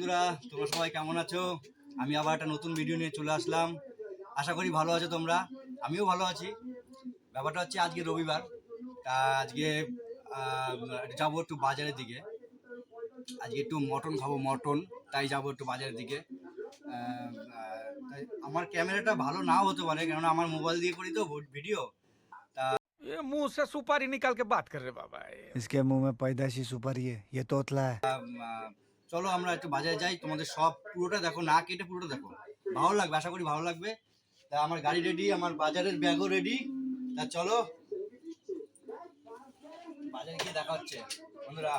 বন্ধুরা, তোমরা সবাই কেমন আছো? আমি আবার একটা নতুন ভিডিও নিয়ে চলে আসলাম। আশা করি ভালো আছো তোমরা। আমিও ভালো আছি। ব্যাপারটা হচ্ছে আজকে রবিবার, তা আজকে যাবো একটু বাজারের দিকে। আজকে একটু মটন খাবো, মটন, তাই যাবো একটু বাজারের দিকে। তাই আমার ক্যামেরাটা ভালো নাও হতে পারে, কেননা আমার মোবাইল দিয়ে করি তো ভিডিও। ये मुंह से सुपारी निकाल के बात कर रहे बाबा इसके मुंह में पैदाशी सुपारी है, ये तोतला है। চলো আমরা একটু বাজারে যাই, তোমাদের সব পুরোটা দেখো, না কেটে পুরোটা দেখো, ভালো লাগবে, আশা করি ভালো লাগবে। তা আমার গাড়ি রেডি, আমার বাজারের ব্যাগও রেডি। তা চলো বাজারে গিয়ে দেখা হচ্ছে বন্ধুরা।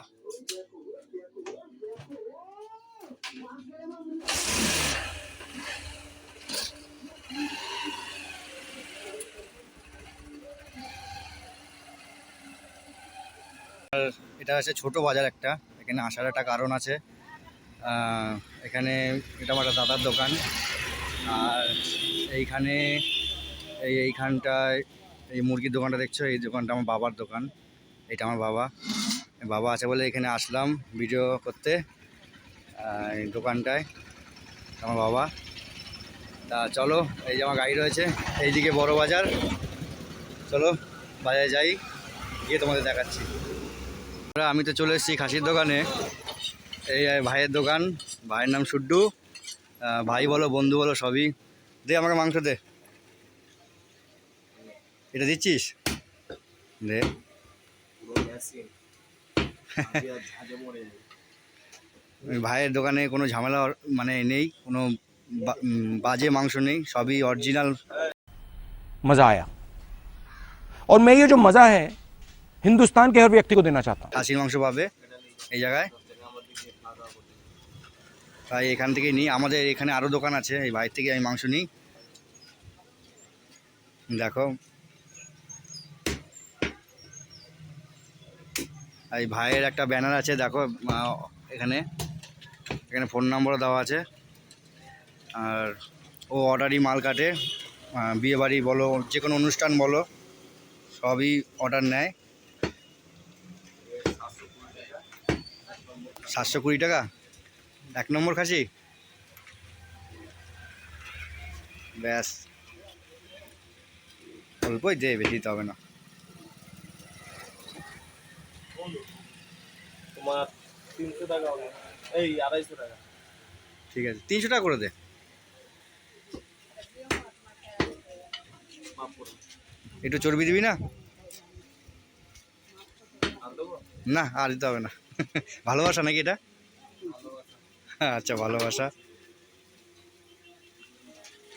এটা আছে ছোট বাজার একটা, এখানে আসার একটা কারণ আছে। এখানে এটা আমার একটা দাদার দোকান, আর এইখানে এইখানটায় এই মুরগির দোকানটা দেখছো, এই দোকানটা আমার বাবার দোকান। এটা আমার বাবা আছে বলে এখানে আসলাম ভিডিও করতে। এই দোকানটায় আমার বাবা। তা চলো, এই যে আমার গাড়ি রয়েছে, এইদিকে বড় বাজার। চলো বাজারে যাই, গিয়ে তোমাদের দেখাচ্ছি। আমি তো চলে এসেছি খাসির দোকানে। এই ভাইয়ের দোকান, ভাইয়ের নাম সুড্ডু। ভাই বলো, বন্ধু বলো, সবই। দে আমাকে মাংস দে, এটা দিচ্ছিস, দে। ভাইয়ের দোকানে কোনো ঝামেলা মানে নেই, কোনো বাজে মাংস নেই, সবই অরিজিনাল। मजा आया और मैं ये जो मजा है हिंदुस्तान के हर व्यक्ति को देना चाहता हूँ। খাসির মাংস পাবে এই জায়গায়, তাই এখান থেকেই নিই। আমাদের এখানে আরও দোকান আছে, এই ভাইয়ের থেকে আমি মাংস নিই। দেখো, এই ভাইয়ের একটা ব্যানার আছে, দেখো এখানে এখানে ফোন নম্বরও দেওয়া আছে। আর ও অর্ডারই মাল কাটে, বিয়েবাড়ি বলো, যে কোনো অনুষ্ঠান বলো, সবই অর্ডার নেয়। 720 টাকা 1 নম্বর খাসি, ব্যাস। অল্পই দে, বেশি দিতে হবে না। তোমার 300 টাকা হবে, এই 250 টাকা। ঠিক আছে, 300 টাকা করে দে। একটু চর্বি দিবি না? না, আর দিতে হবে না। ভালোবাসা নাকি এটা? আচ্ছা, ভালোবাসা,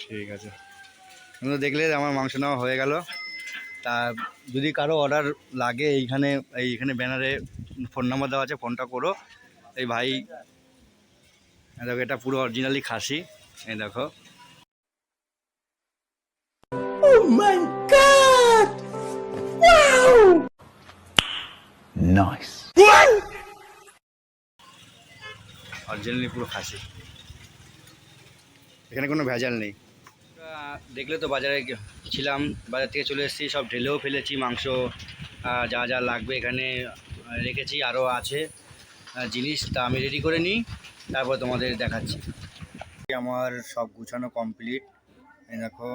ঠিক আছে। তুমি দেখলে আমার মাংস নেওয়া হয়ে গেল। তা যদি কারো অর্ডার লাগে, এইখানে ব্যানারে ফোন নাম্বার দেওয়া আছে, ফোনটা করো। এই ভাই দেখো, এটা পুরো অরিজিনালি খাসি, এই দেখো। Oh my God! Wow! Nice. Originally পুরো খাসি, এখানে কোনো ভেজাল নেই। দেখলে তো বাজারে ছিলাম, বাজার থেকে চলে এসেছি, সব ঢেলেও ফেলেছি মাংস। যা যা লাগবে এখানে রেখেছি, আরও আছে জিনিস, তা আমি রেডি করে নিই, তারপর তোমাদের দেখাচ্ছি। আমার সব গুছানো কমপ্লিট। এই দেখো,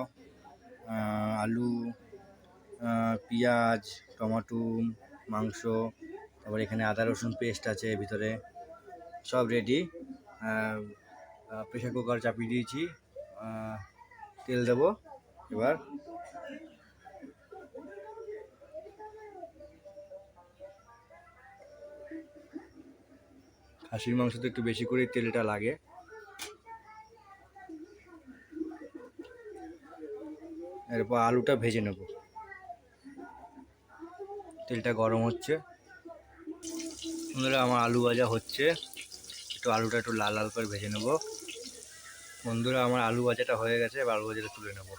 আলু, পেঁয়াজ, টমেটো, মাংস, তারপর এখানে আদা রসুন পেস্ট আছে ভিতরে, সব রেডি। প্রেশার কুকার চাপিয়ে দিয়েছি, তেল দেবো এবার। খাসির মাংস তো একটু বেশি করে তেলটা লাগে। এরপর আলুটা ভেজে নেব, তেলটা গরম হচ্ছে। বন্ধুরা, আমার আলু ভাজা হচ্ছে, আলুটা একটু লাল লাল করে ভেজে নেব। বন্ধুরা, আমার আলু ভাজাটা হয়ে গেছে, এবার আলু ভাজাটা তুলে নেব।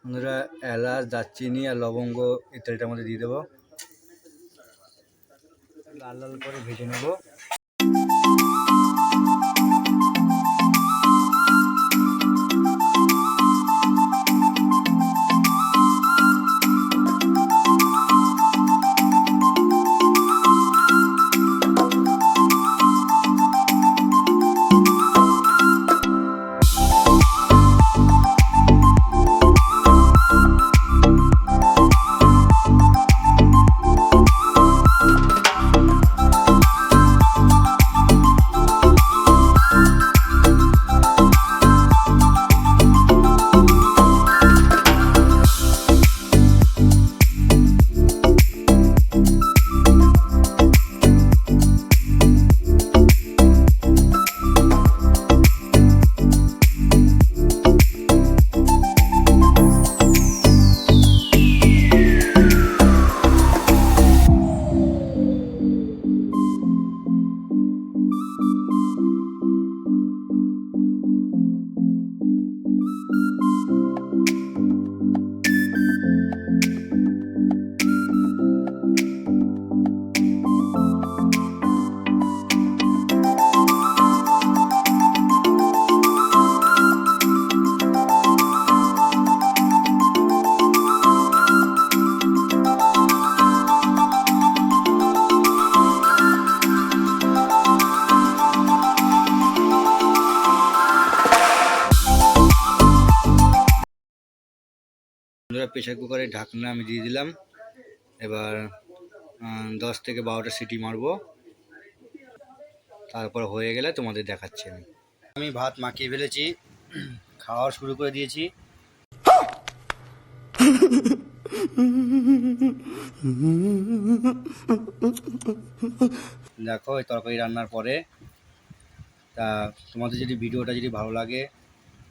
বন্ধুরা, এলাচ, দারচিনি আর লবঙ্গ এই তেলটার মধ্যে দিয়ে দেবো, লাল লাল করে ভেজে নেব। বন্ধুরা প্রেশার কুকারের ঢাকনা আমি দিয়ে দিলাম। এবার 10 থেকে 12টা সিটি মারবো, তারপর হয়ে গেলে তোমাদের দেখাচ্ছি। আমি ভাত মাখিয়ে ফেলেছি, খাওয়া শুরু করে দিয়েছি। দেখো এই তরকারি রান্নার পরে। তা তোমাদের যদি ভিডিওটা যদি ভালো লাগে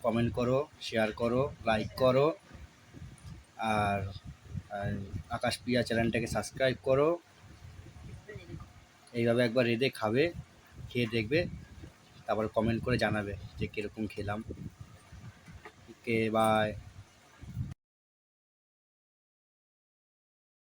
কমেন্ট করো, শেয়ার করো, লাইক করো, আর আকাশ প্রিয়া চ্যানেলটাকে সাবস্ক্রাইব করো। এইভাবে একবার রেঁধে খাবে, খেয়ে দেখবে, তারপর কমেন্ট করে জানাবে যে কীরকম খেলাম। ওকে, বাই।